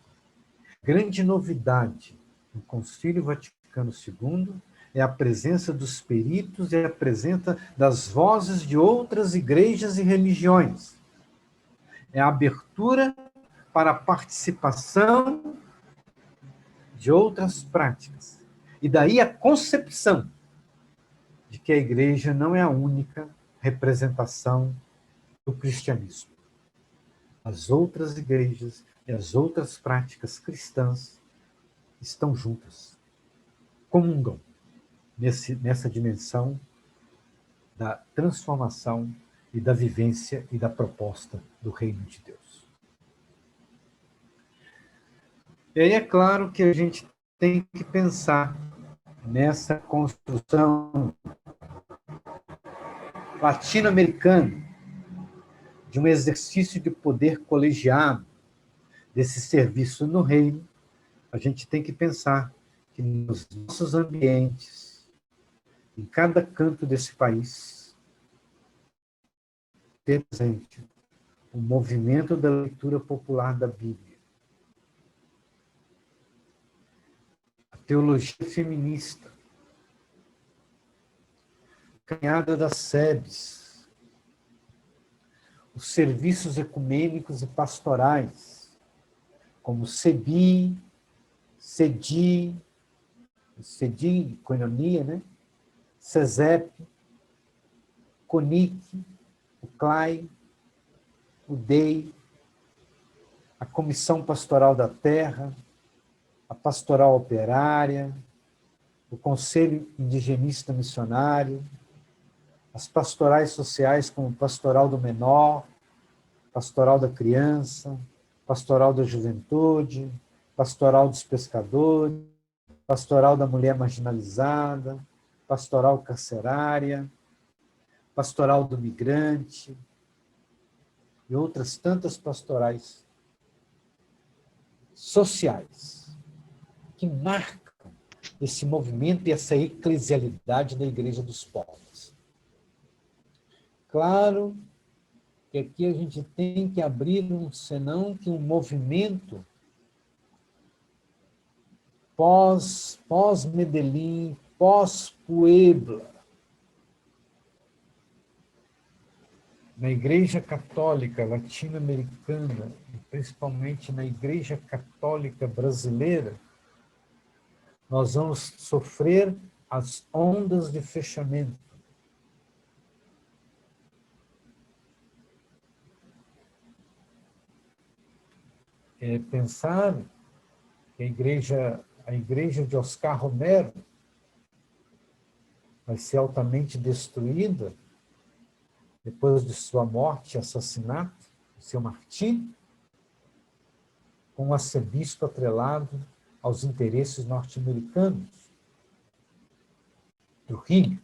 Grande novidade no Concílio Vaticano II é a presença dos peritos e a presença das vozes de outras igrejas e religiões. É a abertura para a participação de outras práticas. E daí a concepção de que a igreja não é a única representação do cristianismo. As outras igrejas e as outras práticas cristãs estão juntas, comungam nessa dimensão da transformação e da vivência e da proposta do reino de Deus. E aí é claro que a gente tem que pensar nessa construção latino-americana de um exercício de poder colegiado, desse serviço no reino. A gente tem que pensar que nos nossos ambientes, em cada canto desse país, ter presente o movimento da leitura popular da Bíblia. teologia feminista, caminhada das SEBs, os serviços ecumênicos e pastorais, como CEBI, CEDI, Coinonia, né? CESEP, CONIC, o CLAI, o DEI, a Comissão Pastoral da Terra, a Pastoral Operária, o Conselho Indigenista Missionário, as pastorais sociais como Pastoral do Menor, Pastoral da Criança, Pastoral da Juventude, Pastoral dos Pescadores, Pastoral da Mulher Marginalizada, Pastoral Carcerária, Pastoral do Migrante e outras tantas pastorais sociais que marcam esse movimento e essa eclesialidade da Igreja dos Povos. Claro que aqui a gente tem que abrir senão que um movimento pós-Medellín, pós-Puebla, na Igreja Católica Latino-Americana, e principalmente na Igreja Católica Brasileira, nós vamos sofrer as ondas de fechamento. Pensar que a igreja de Oscar Romero vai ser altamente destruída depois de sua morte e assassinato, seu martírio, com um arcebispo atrelado aos interesses norte-americanos, Trujillo.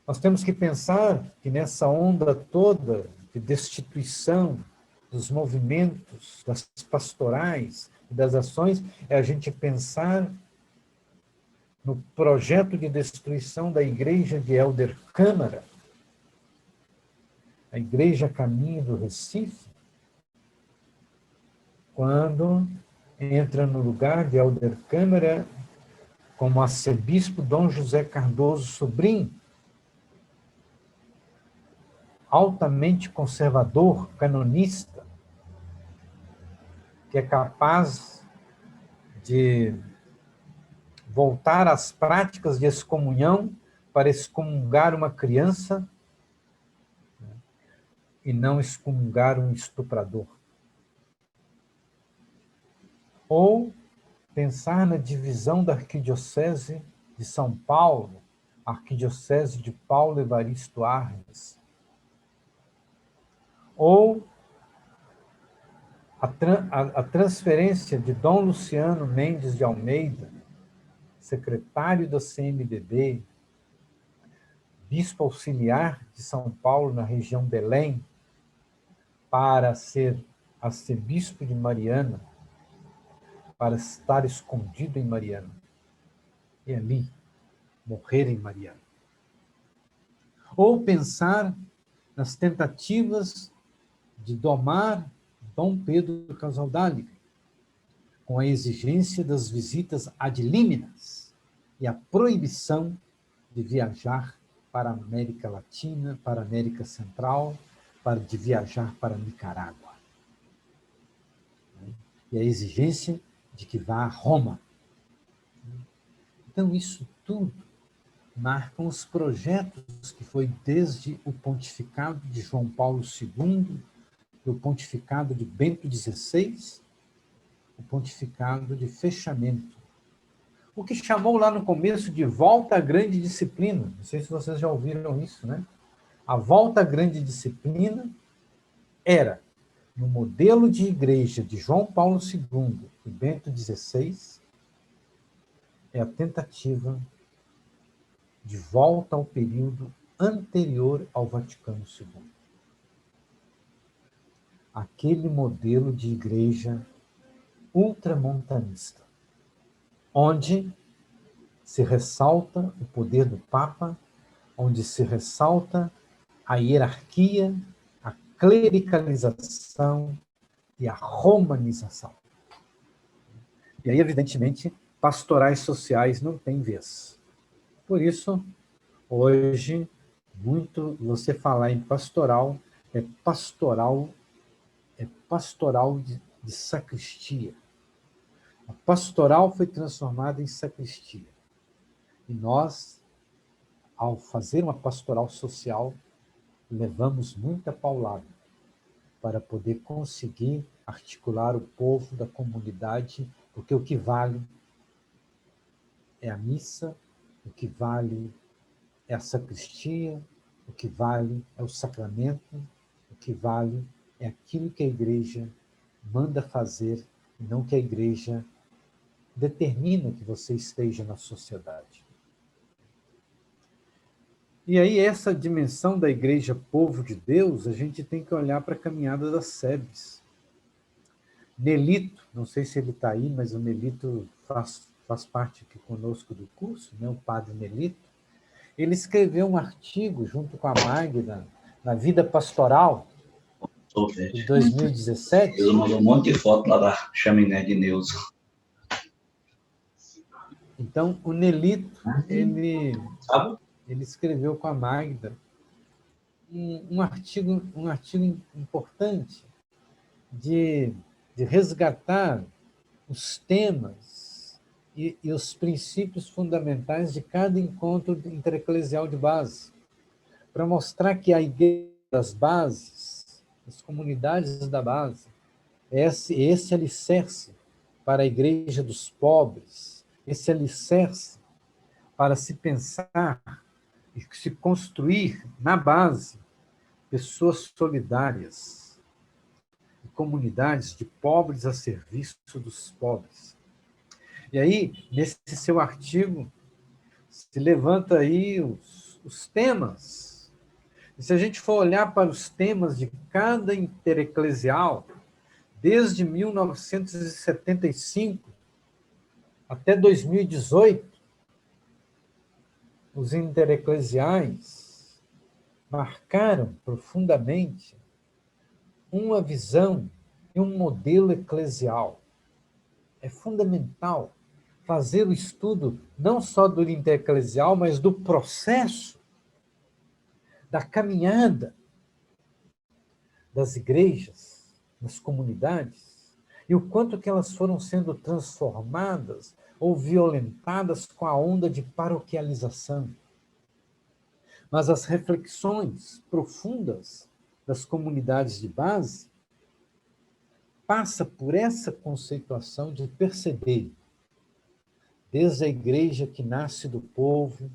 Nós temos que pensar que nessa onda toda de destituição dos movimentos, das pastorais e das ações, é a gente pensar no projeto de destruição da igreja de Helder Câmara, a Igreja Caminho do Recife, quando entra no lugar de Helder Câmara como arcebispo Dom José Cardoso Sobrinho, altamente conservador, canonista, que é capaz de voltar às práticas de excomunhão para excomungar uma criança, né, e não excomungar um estuprador. Ou pensar na divisão da Arquidiocese de São Paulo, a Arquidiocese de Paulo Evaristo Arnes. Ou a transferência de Dom Luciano Mendes de Almeida, secretário da CNBB, bispo auxiliar de São Paulo na região Belém, para ser arcebispo de Mariana, para estar escondido em Mariana, e ali morrer em Mariana. Ou pensar nas tentativas de domar Dom Pedro Casaldáliga, com a exigência das visitas ad líminas e a proibição de viajar para a América Latina, para a América Central, de viajar para Nicarágua. E a exigência de que vá a Roma. Então, isso tudo marcam os projetos que foi desde o pontificado de João Paulo II, o pontificado de Bento XVI, o pontificado de fechamento. O que chamou lá no começo de volta à grande disciplina. Não sei se vocês já ouviram isso, né? A volta à grande disciplina era, no modelo de igreja de João Paulo II e Bento XVI, é a tentativa de volta ao período anterior ao Vaticano II. Aquele modelo de igreja ultramontanista, onde se ressalta o poder do Papa, onde se ressalta a hierarquia, a clericalização e a romanização. E aí, evidentemente, pastorais sociais não têm vez. Por isso, hoje, muito você falar em pastoral é pastoral de sacristia. A pastoral foi transformada em sacristia. E nós, ao fazer uma pastoral social, levamos muita paulada para poder conseguir articular o povo da comunidade, porque o que vale é a missa, o que vale é a sacristia, o que vale é o sacramento, o que vale é aquilo que a igreja manda fazer, e não que a igreja determina que você esteja na sociedade. E aí, essa dimensão da igreja povo de Deus, a gente tem que olhar para a caminhada das SEBs. Nelito, não sei se ele está aí, mas o Nelito faz parte aqui conosco do curso, né? O padre Nelito. Ele escreveu um artigo junto com a Magda, na Vida Pastoral, de 2017. Ele mandou um monte de foto lá da chaminé de Neuza. Então, o Nelito, ele escreveu com a Magda um artigo importante de resgatar os temas e os princípios fundamentais de cada encontro intereclesial de base, para mostrar que a igreja das bases, as comunidades da base, esse alicerce para a igreja dos pobres, esse alicerce para se pensar e se construir na base pessoas solidárias, comunidades de pobres a serviço dos pobres. E aí, nesse seu artigo, se levanta aí os temas. E se a gente for olhar para os temas de cada intereclesial, desde 1975 até 2018, os intereclesiais marcaram profundamente uma visão e um modelo eclesial. É fundamental fazer o estudo não só do intereclesial, mas do processo, da caminhada das igrejas, das comunidades, e o quanto que elas foram sendo transformadas ou violentadas com a onda de paroquialização. Mas as reflexões profundas das comunidades de base passa por essa conceituação de perceber, desde a igreja que nasce do povo,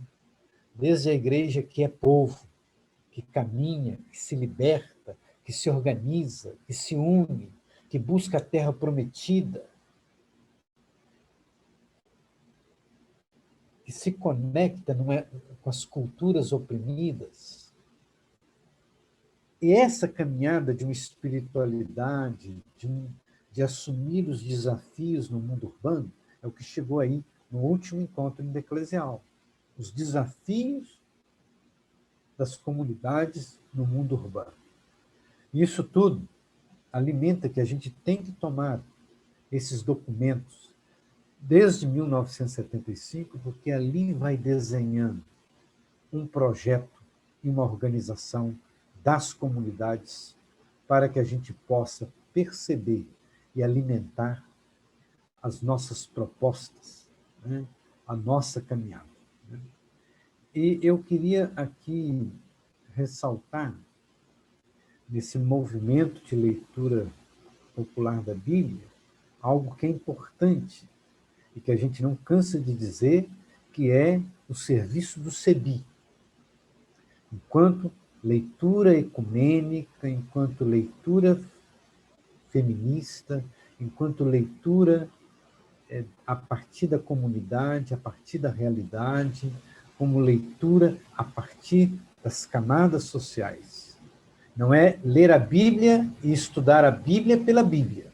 desde a igreja que é povo, que caminha, que se liberta, que se organiza, que se une, que busca a terra prometida, que se conecta com as culturas oprimidas. E essa caminhada de uma espiritualidade, de assumir os desafios no mundo urbano, é o que chegou aí no último encontro eclesial. Os desafios das comunidades no mundo urbano. E isso tudo alimenta que a gente tem que tomar esses documentos desde 1975, porque ali vai desenhando um projeto e uma organização das comunidades para que a gente possa perceber e alimentar as nossas propostas, né? A nossa caminhada. Né? E eu queria aqui ressaltar, nesse movimento de leitura popular da Bíblia, algo que é importante e que a gente não cansa de dizer, que é o serviço do CEBI. Enquanto leitura ecumênica, enquanto leitura feminista, enquanto leitura a partir da comunidade, a partir da realidade, como leitura a partir das camadas sociais. Não é ler a Bíblia e estudar a Bíblia pela Bíblia,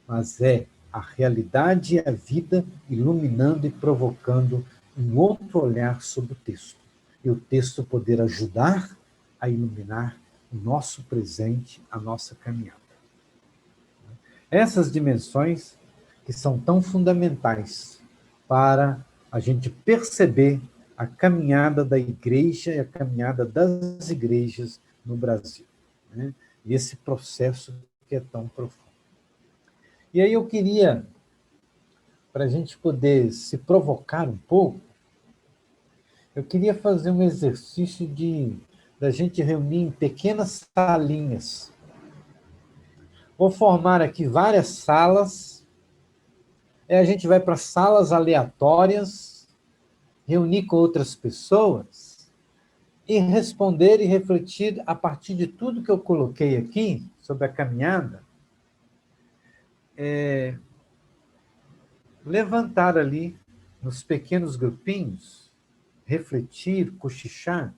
mas é a realidade e a vida iluminando e provocando um outro olhar sobre o texto. E o texto poder ajudar a iluminar o nosso presente, a nossa caminhada. Essas dimensões que são tão fundamentais para a gente perceber a caminhada da igreja e a caminhada das igrejas no Brasil, né? E esse processo que é tão profundo. E aí eu queria, para a gente poder se provocar um pouco, eu queria fazer um exercício da gente reunir em pequenas salinhas. Vou formar aqui várias salas, aí a gente vai para salas aleatórias, reunir com outras pessoas e responder e refletir a partir de tudo que eu coloquei aqui sobre a caminhada, levantar ali nos pequenos grupinhos, refletir, cochichar,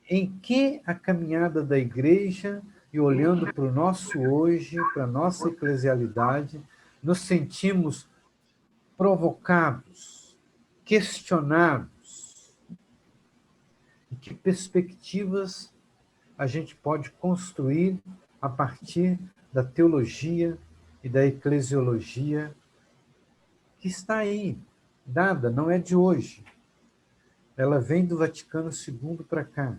em que a caminhada da igreja, e olhando para o nosso hoje, para a nossa eclesialidade, nos sentimos provocados, questionados, e que perspectivas a gente pode construir a partir da teologia e da eclesiologia que está aí, dada, não é de hoje. Ela vem do Vaticano II para cá.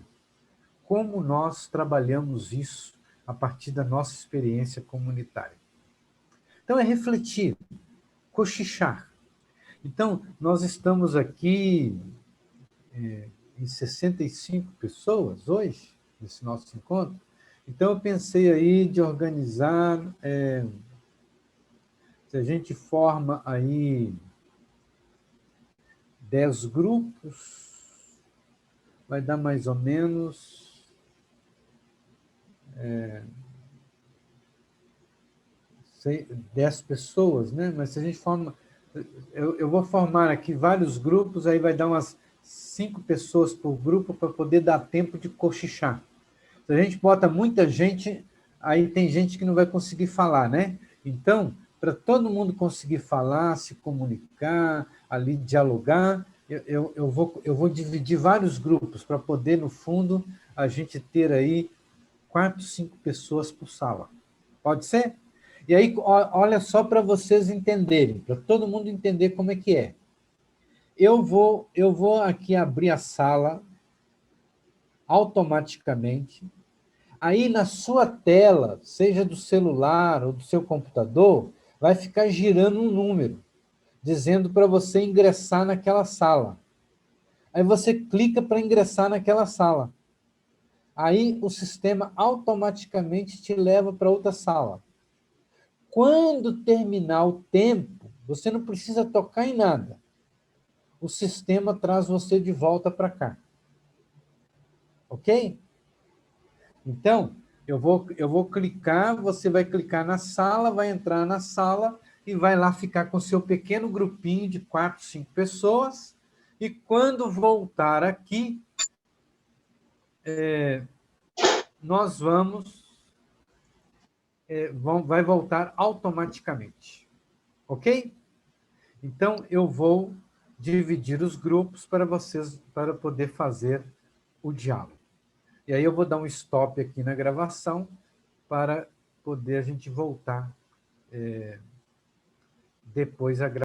Como nós trabalhamos isso a partir da nossa experiência comunitária? Então, é refletir, cochichar. Então, nós estamos aqui em 65 pessoas hoje, nesse nosso encontro. Então, eu pensei aí de organizar, se a gente forma aí 10 grupos, vai dar mais ou menos 10 pessoas, né? Mas se a gente forma... Eu vou formar aqui vários grupos, aí vai dar umas 5 pessoas por grupo para poder dar tempo de cochichar. Se a gente bota muita gente, aí tem gente que não vai conseguir falar, né? Então, para todo mundo conseguir falar, se comunicar, ali dialogar, eu vou dividir vários grupos para poder, no fundo, a gente ter aí 4, 5 pessoas por sala. Pode ser? E aí, olha só para vocês entenderem, para todo mundo entender como é que é. Eu vou aqui abrir a sala automaticamente. Aí, na sua tela, seja do celular ou do seu computador, vai ficar girando um número, dizendo para você ingressar naquela sala. Aí você clica para ingressar naquela sala. Aí o sistema automaticamente te leva para outra sala. Quando terminar o tempo, você não precisa tocar em nada. O sistema traz você de volta para cá. Ok? Então, eu vou clicar, você vai clicar na sala, vai entrar na sala e vai lá ficar com seu pequeno grupinho de 4, 5 pessoas. E quando voltar aqui, nós vai voltar automaticamente. Ok? Então, eu vou dividir os grupos para vocês, para poder fazer o diálogo. E aí eu vou dar um stop aqui na gravação para poder a gente voltar depois a gravação.